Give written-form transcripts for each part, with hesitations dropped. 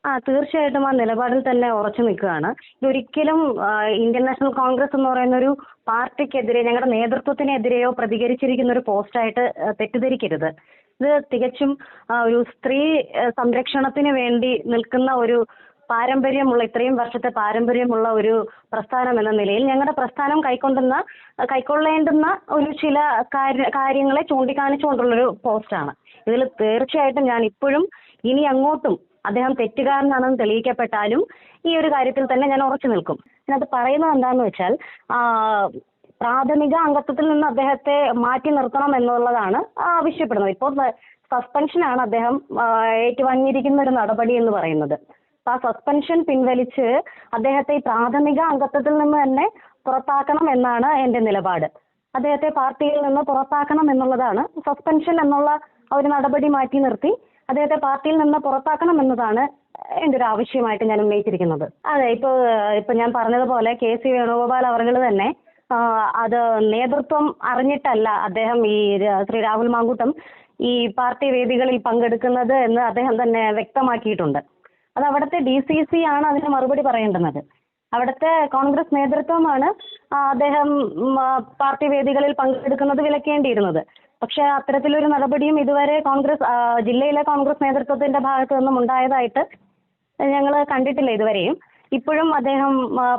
തീർച്ചയായിട്ടും ആ നിലപാടിൽ തന്നെ ഉറച്ചു നിൽക്കുകയാണ്. ഇതൊരിക്കലും ഇന്ത്യൻ നാഷണൽ കോൺഗ്രസ് എന്ന് പറയുന്ന ഒരു പാർട്ടിക്കെതിരെ, ഞങ്ങളുടെ നേതൃത്വത്തിനെതിരെയോ പ്രതികരിച്ചിരിക്കുന്ന ഒരു പോസ്റ്റായിട്ട് തെറ്റിദ്ധരിക്കരുത്. ഇത് തികച്ചും ഒരു സ്ത്രീ സംരക്ഷണത്തിന് വേണ്ടി നിൽക്കുന്ന ഒരു പാരമ്പര്യമുള്ള, ഇത്രയും വർഷത്തെ പാരമ്പര്യമുള്ള ഒരു പ്രസ്ഥാനം എന്ന നിലയിൽ ഞങ്ങളുടെ പ്രസ്ഥാനം കൈക്കൊള്ളേണ്ടുന്ന ഒരു ചില കാര്യങ്ങളെ ചൂണ്ടിക്കാണിച്ചുകൊണ്ടുള്ളൊരു പോസ്റ്റാണ്. ഇതിൽ തീർച്ചയായിട്ടും ഞാൻ ഇപ്പോഴും ഇനി അങ്ങോട്ടും അദ്ദേഹം തെറ്റുകാരനാണെന്ന് തെളിയിക്കപ്പെട്ടാലും ഈ ഒരു കാര്യത്തിൽ തന്നെ ഞാൻ ഉറച്ചു നിൽക്കും. അതിനകത്ത് പറയുന്നത് എന്താണെന്ന് വെച്ചാൽ, പ്രാഥമിക അംഗത്വത്തിൽ നിന്ന് അദ്ദേഹത്തെ മാറ്റി നിർത്തണം എന്നുള്ളതാണ് ആവശ്യപ്പെടുന്നത്. ഇപ്പോൾ സസ്പെൻഷനാണ് അദ്ദേഹം ഏറ്റുവാങ്ങിയിരിക്കുന്ന ഒരു നടപടി എന്ന് പറയുന്നത്. ആ സസ്പെൻഷൻ പിൻവലിച്ച് അദ്ദേഹത്തെ ഈ പ്രാഥമിക അംഗത്വത്തിൽ നിന്ന് തന്നെ പുറത്താക്കണം എന്നാണ് എൻ്റെ നിലപാട്. അദ്ദേഹത്തെ പാർട്ടിയിൽ നിന്ന് പുറത്താക്കണം എന്നുള്ളതാണ്. സസ്പെൻഷൻ എന്നുള്ള ഒരു നടപടി മാറ്റി നിർത്തി അദ്ദേഹത്തെ പാർട്ടിയിൽ നിന്ന് പുറത്താക്കണം എന്നതാണ് എൻ്റെ ഒരു ആവശ്യമായിട്ട് ഞാൻ ഉന്നയിച്ചിരിക്കുന്നത്. അതെ, ഇപ്പൊ ഞാൻ പറഞ്ഞതുപോലെ KC വേണുഗോപാൽ അവർകൾ തന്നെ അത് നേതൃത്വം അറിഞ്ഞിട്ടല്ല അദ്ദേഹം ശ്രീ രാഹുൽ മാങ്കൂട്ടം ഈ പാർട്ടി വേദികളിൽ പങ്കെടുക്കുന്നത് എന്ന് അദ്ദേഹം തന്നെ വ്യക്തമാക്കിയിട്ടുണ്ട്. അത് അവിടുത്തെ DCC ആണ് അതിന് മറുപടി പറയേണ്ടുന്നത്. അവിടുത്തെ കോൺഗ്രസ് നേതൃത്വമാണ് അദ്ദേഹം പാർട്ടി വേദികളിൽ പങ്കെടുക്കുന്നത് വിലക്കേണ്ടിയിരുന്നത്. പക്ഷെ അത്തരത്തിലൊരു നടപടിയും ഇതുവരെ ജില്ലയിലെ കോൺഗ്രസ് നേതൃത്വത്തിന്റെ ഭാഗത്തു നിന്നും ഉണ്ടായതായിട്ട് ഞങ്ങൾ കണ്ടിട്ടില്ല ഇതുവരെയും. ഇപ്പോഴും അദ്ദേഹം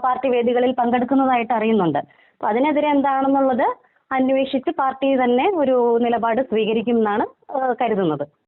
പാർട്ടി വേദികളിൽ പങ്കെടുക്കുന്നതായിട്ട് അറിയുന്നുണ്ട്. അപ്പൊ അതിനെതിരെ എന്താണെന്നുള്ളത് അന്വേഷിച്ച് പാർട്ടി തന്നെ ഒരു നിലപാട് സ്വീകരിക്കും എന്നാണ് കരുതുന്നത്.